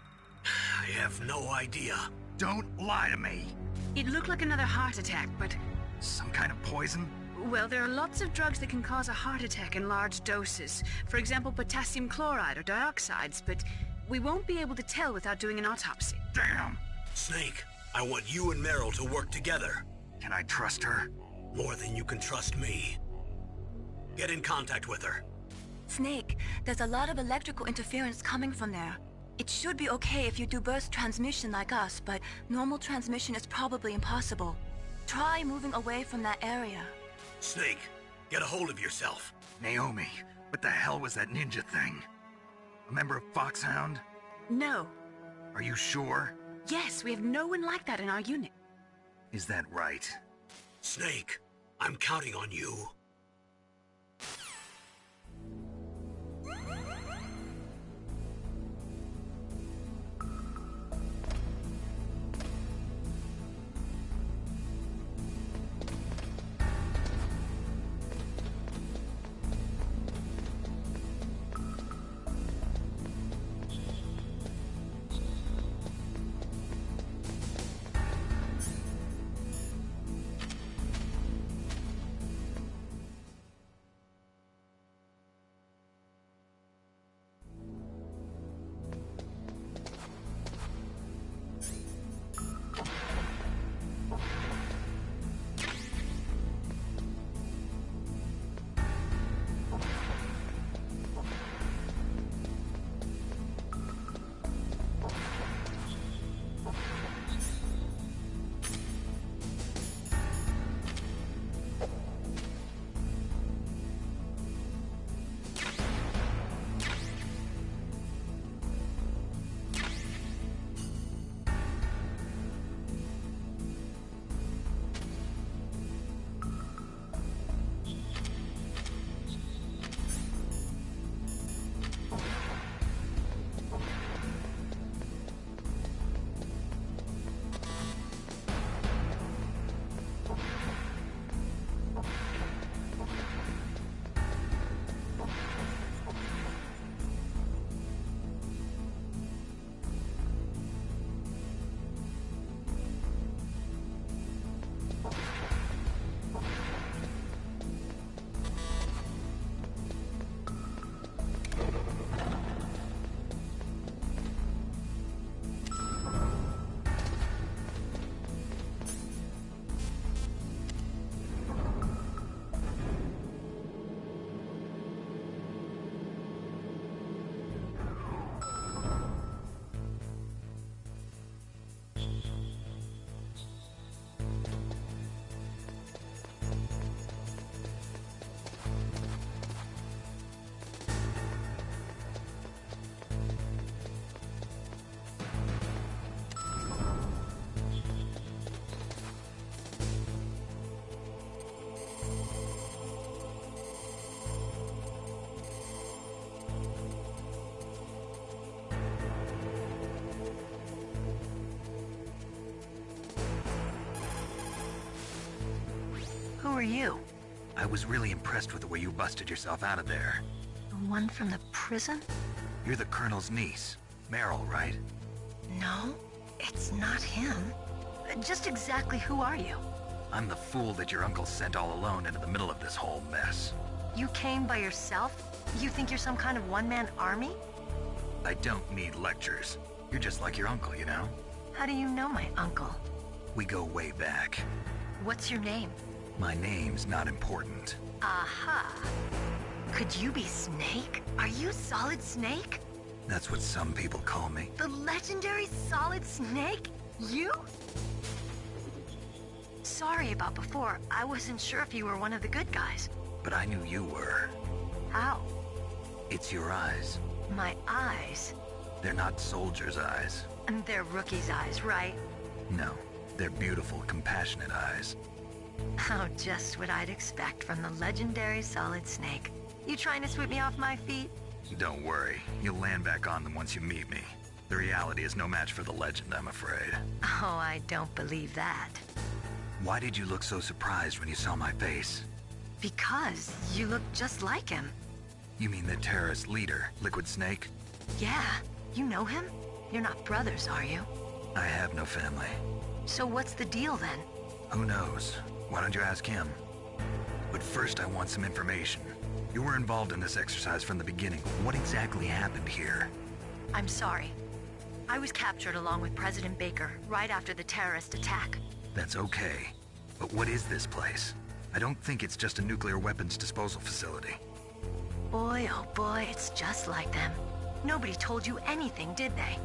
I have no idea. Don't lie to me. It looked like another heart attack, but... Some kind of poison? Well, there are lots of drugs that can cause a heart attack in large doses. For example, potassium chloride or dioxides, but we won't be able to tell without doing an autopsy. Damn! Snake, I want you and Meryl to work together. Can I trust her? More than you can trust me. Get in contact with her. Snake, there's a lot of electrical interference coming from there. It should be okay if you do burst transmission like us, but normal transmission is probably impossible. Try moving away from that area. Snake, get a hold of yourself. Naomi, what the hell was that ninja thing? A member of Foxhound? No. Are you sure? Yes, we have no one like that in our unit. Is that right? Snake, I'm counting on you. Who are you? I was really impressed with the way you busted yourself out of there. The one from the prison? You're the Colonel's niece, Meryl, right? No, it's not him. Just exactly who are you? I'm the fool that your uncle sent all alone into the middle of this whole mess. You came by yourself? You think you're some kind of one-man army? I don't need lectures. You're just like your uncle, you know? How do you know my uncle? We go way back. What's your name? My name's not important. Aha. Could you be Snake? Are you Solid Snake? That's what some people call me. The legendary Solid Snake? You? Sorry about before. I wasn't sure if you were one of the good guys. But I knew you were. How? It's your eyes. My eyes? They're not soldiers' eyes. And they're rookies' eyes, right? No, they're beautiful, compassionate eyes. Oh, just what I'd expect from the legendary Solid Snake. You trying to sweep me off my feet? Don't worry, you'll land back on them once you meet me. The reality is no match for the legend, I'm afraid. Oh, I don't believe that. Why did you look so surprised when you saw my face? Because you look just like him. You mean the terrorist leader, Liquid Snake? Yeah, you know him? You're not brothers, are you? I have no family. So what's the deal then? Who knows? Why don't you ask him? But first I want some information. You were involved in this exercise from the beginning. What exactly happened here? I'm sorry. I was captured along with President Baker right after the terrorist attack. That's okay. But what is this place? I don't think it's just a nuclear weapons disposal facility. Boy, oh boy, it's just like them. Nobody told you anything, did they?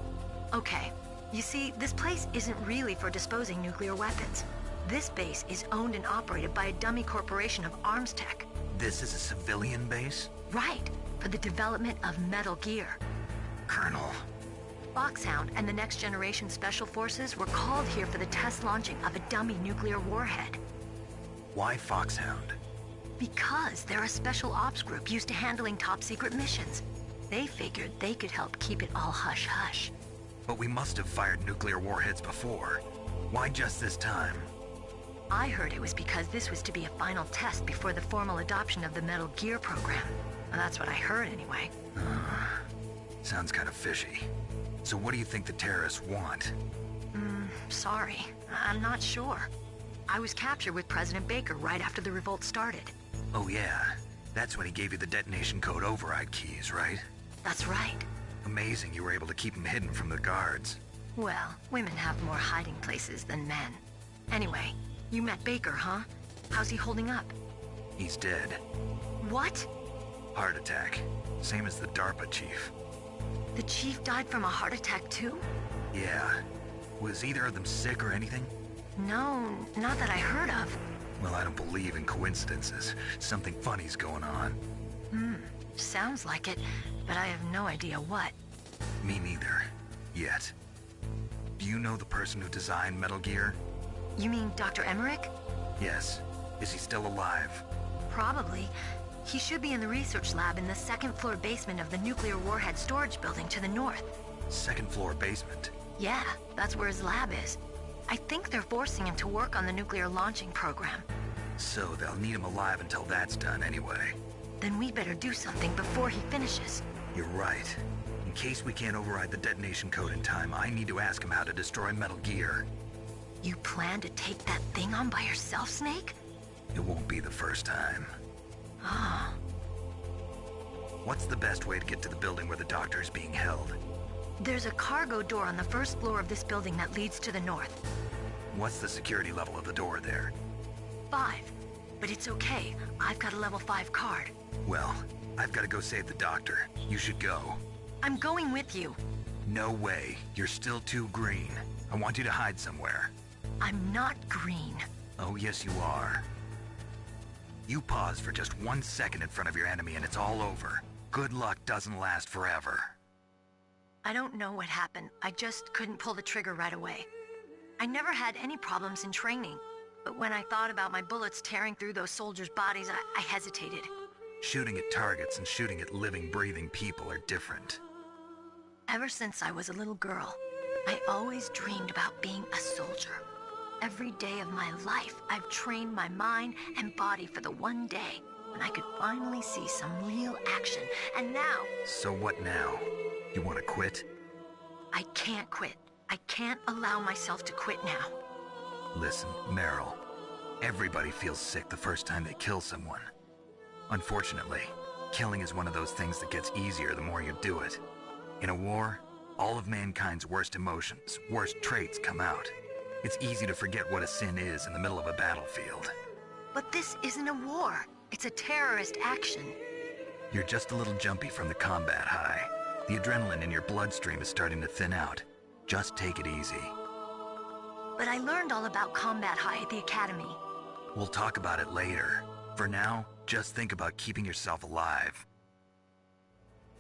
Okay, you see, this place isn't really for disposing nuclear weapons. This base is owned and operated by a dummy corporation of arms tech. This is a civilian base? Right, for the development of Metal Gear. Colonel. Foxhound and the Next Generation Special Forces were called here for the test launching of a dummy nuclear warhead. Why Foxhound? Because they're a special ops group used to handling top-secret missions. They figured they could help keep it all hush-hush. But we must have fired nuclear warheads before. Why just this time? I heard it was because this was to be a final test before the formal adoption of the Metal Gear program. Well, that's what I heard anyway. Sounds kind of fishy. So what do you think the terrorists want? Sorry. I'm not sure. I was captured with President Baker right after the revolt started. Oh yeah, that's when he gave you the detonation code override keys, right? That's right. Amazing you were able to keep him hidden from the guards. Well, women have more hiding places than men. Anyway, you met Baker, huh? How's he holding up? He's dead. What? Heart attack. Same as the DARPA chief. The chief died from a heart attack too? Yeah. Was either of them sick or anything? No, not that I heard of. Well, I don't believe in coincidences. Something funny's going on. Sounds like it, but I have no idea what. Me neither. Yet. Do you know the person who designed Metal Gear? You mean Dr. Emmerich? Yes. Is he still alive? Probably. He should be in the research lab in the second-floor basement of the nuclear warhead storage building to the north. Second-floor basement? Yeah, that's where his lab is. I think they're forcing him to work on the nuclear launching program. So they'll need him alive until that's done anyway. Then we better do something before he finishes. You're right. In case we can't override the detonation code in time, I need to ask him how to destroy Metal Gear. You plan to take that thing on by yourself, Snake? It won't be the first time. Ah. What's the best way to get to the building where the doctor is being held? There's a cargo door on the first floor of this building that leads to the north. What's the security level of the door there? 5. But it's okay. I've got a level 5 card. Well, I've got to go save the doctor. You should go. I'm going with you. No way. You're still too green. I want you to hide somewhere. I'm not green. Oh, yes you are. You pause for just 1 second in front of your enemy and it's all over. Good luck doesn't last forever. I don't know what happened. I just couldn't pull the trigger right away. I never had any problems in training, but when I thought about my bullets tearing through those soldiers' bodies, I hesitated. Shooting at targets and shooting at living, breathing people are different. Ever since I was a little girl, I always dreamed about being a soldier. Every day of my life, I've trained my mind and body for the one day when I could finally see some real action, and now... So what now? You want to quit? I can't quit. I can't allow myself to quit now. Listen, Meryl. Everybody feels sick the first time they kill someone. Unfortunately, killing is one of those things that gets easier the more you do it. In a war, all of mankind's worst emotions, worst traits come out. It's easy to forget what a sin is in the middle of a battlefield. But this isn't a war. It's a terrorist action. You're just a little jumpy from the combat high. The adrenaline in your bloodstream is starting to thin out. Just take it easy. But I learned all about combat high at the academy. We'll talk about it later. For now, just think about keeping yourself alive.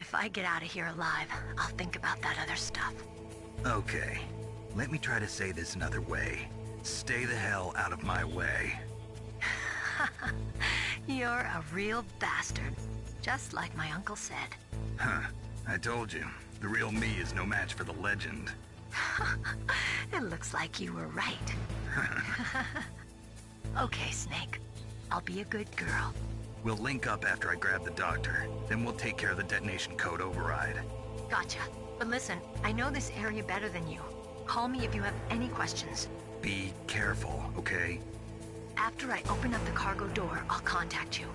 If I get out of here alive, I'll think about that other stuff. Okay. Let me try to say this another way. Stay the hell out of my way. You're a real bastard. Just like my uncle said. Huh. I told you. The real me is no match for the legend. It looks like you were right. Okay, Snake. I'll be a good girl. We'll link up after I grab the doctor. Then we'll take care of the detonation code override. Gotcha. But listen, I know this area better than you. Call me if you have any questions. Be careful, okay? After I open up the cargo door, I'll contact you.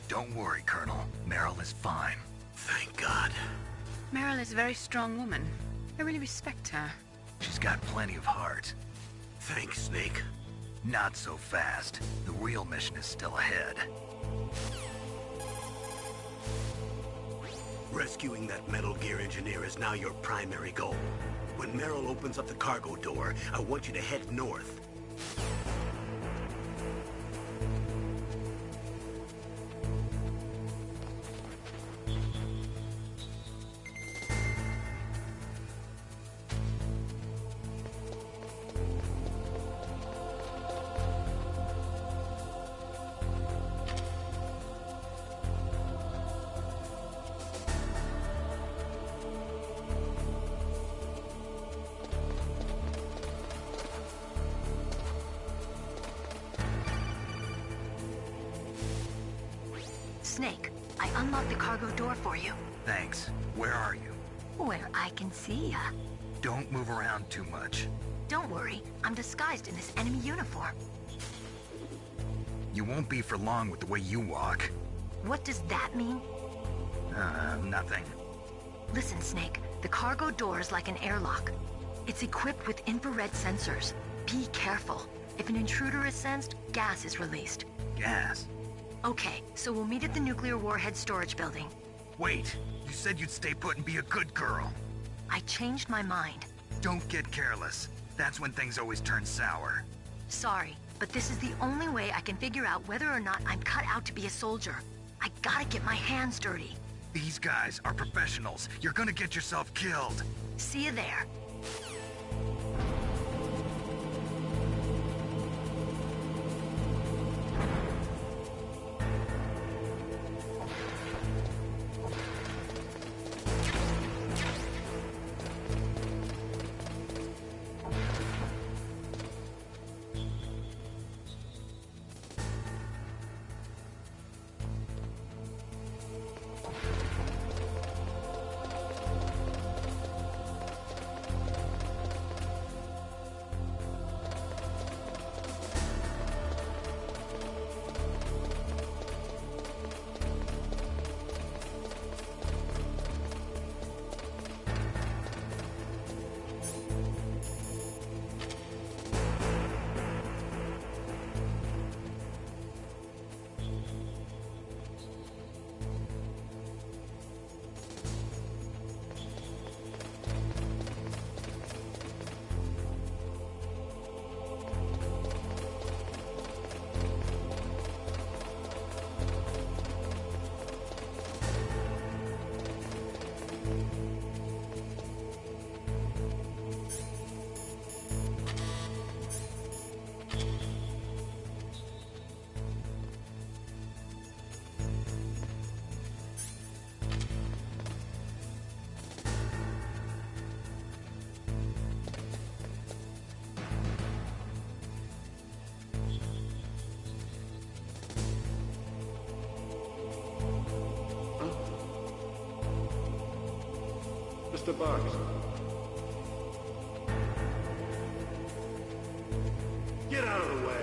Don't worry, Colonel. Meryl is fine. Thank God. Meryl is a very strong woman. I really respect her. She's got plenty of heart. Thanks, Snake. Not so fast. The real mission is still ahead. Rescuing that Metal Gear engineer is now your primary goal. When Meryl opens up the cargo door, I want you to head north. Snake, I unlocked the cargo door for you. Thanks. Where are you? Where I can see ya. Don't move around too much. Don't worry, I'm disguised in this enemy uniform. You won't be for long with the way you walk. What does that mean? Nothing. Listen, Snake, the cargo door is like an airlock. It's equipped with infrared sensors. Be careful. If an intruder is sensed, gas is released. Gas? Okay, so we'll meet at the nuclear warhead storage building. Wait, you said you'd stay put and be a good girl. I changed my mind. Don't get careless. That's when things always turn sour. Sorry, but this is the only way I can figure out whether or not I'm cut out to be a soldier. I gotta get my hands dirty. These guys are professionals. You're gonna get yourself killed. See you there. Mr. Bugs. Get out of the way.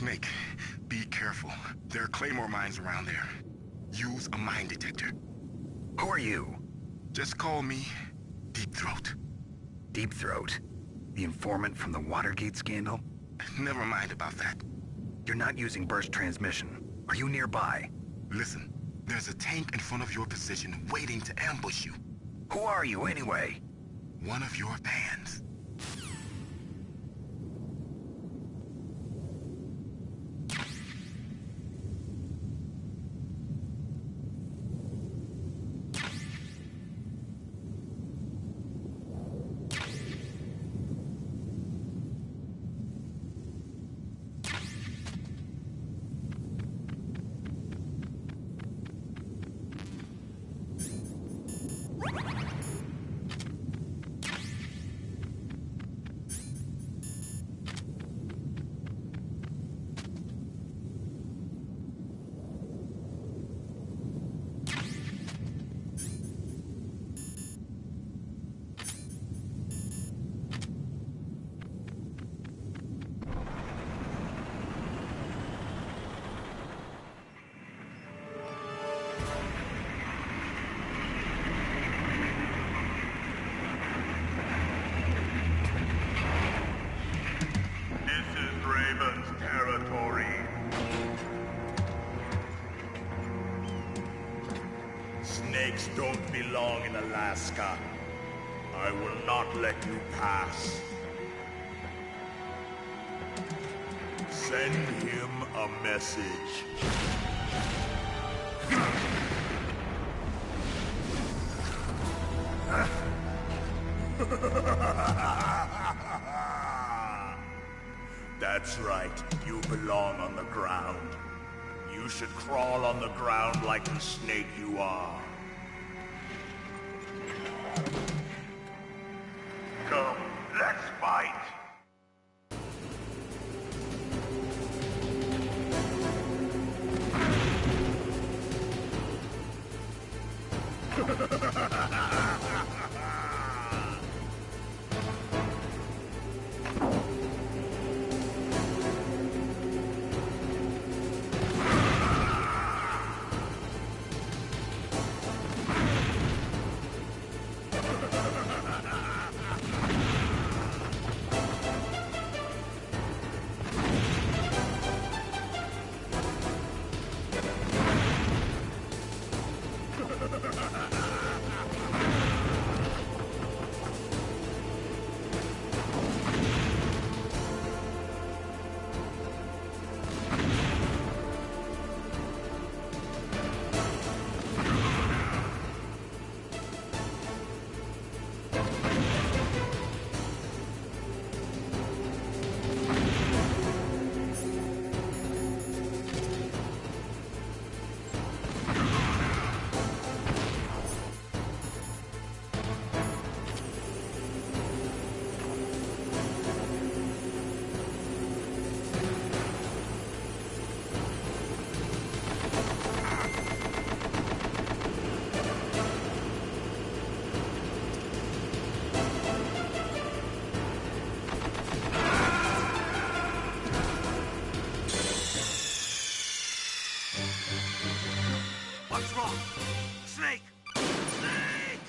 Snake, be careful. There are Claymore mines around there. Use a mine detector. Who are you? Just call me Deep Throat. Deep Throat? The informant from the Watergate scandal? Never mind about that. You're not using burst transmission. Are you nearby? Listen, there's a tank in front of your position waiting to ambush you. Who are you anyway? One of your fans. Snakes don't belong in Alaska. I will not let you pass. Send him a message. That's right. You belong on the ground. You should crawl on the ground like the snake you are. Come, let's fight! What's wrong? Snake! Snake!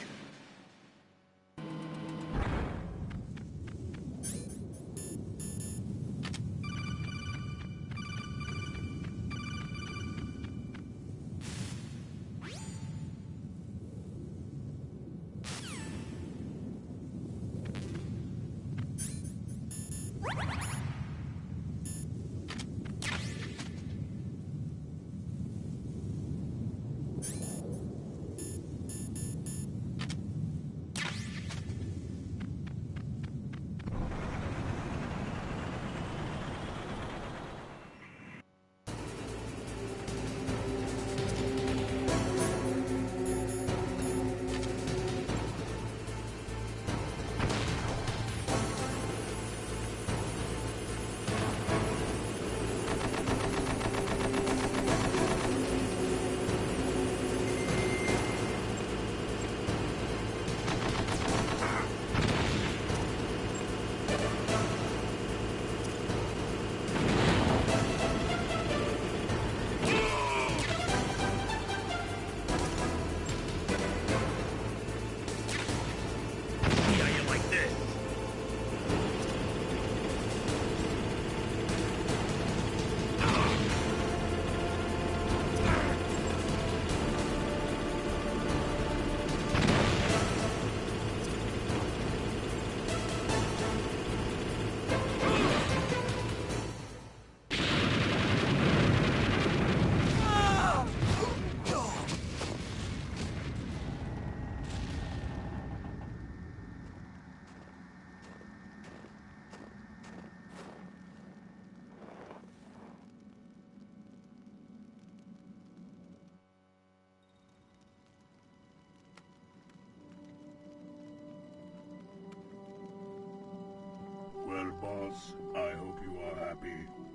Well, boss, I hope you are happy.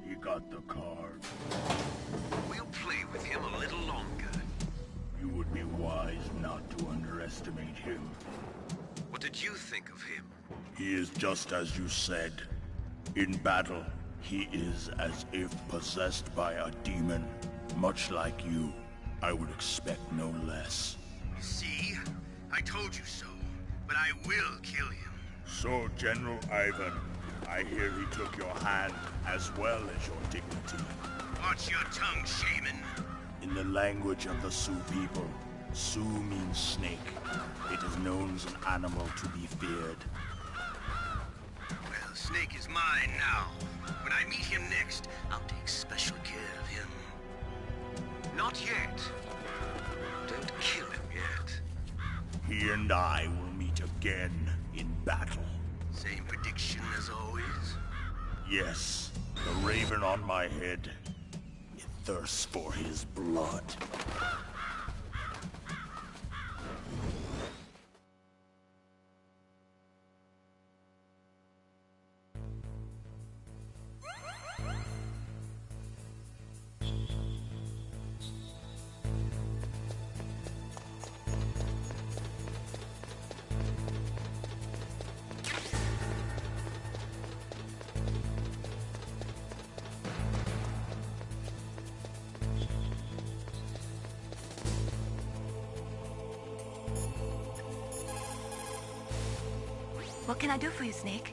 He got the card. We'll play with him a little longer. You would be wise not to underestimate him. What did you think of him? He is just as you said. In battle, he is as if possessed by a demon. Much like you, I would expect no less. See? I told you so. But I will kill him. So, General Ivan, I hear he took your hand as well as your dignity. Watch your tongue, shaman. In the language of the Sioux people, Sioux means snake. It is known as an animal to be feared. Well, Snake is mine now. When I meet him next, I'll take special care of him. Not yet. Don't kill him yet. He and I will meet again in battle. Same prediction as always? Yes. The raven on my head. It thirsts for his blood. What can I do for you, Snake?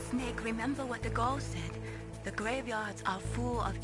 Snake, remember what the Gaul said. The graveyards are full of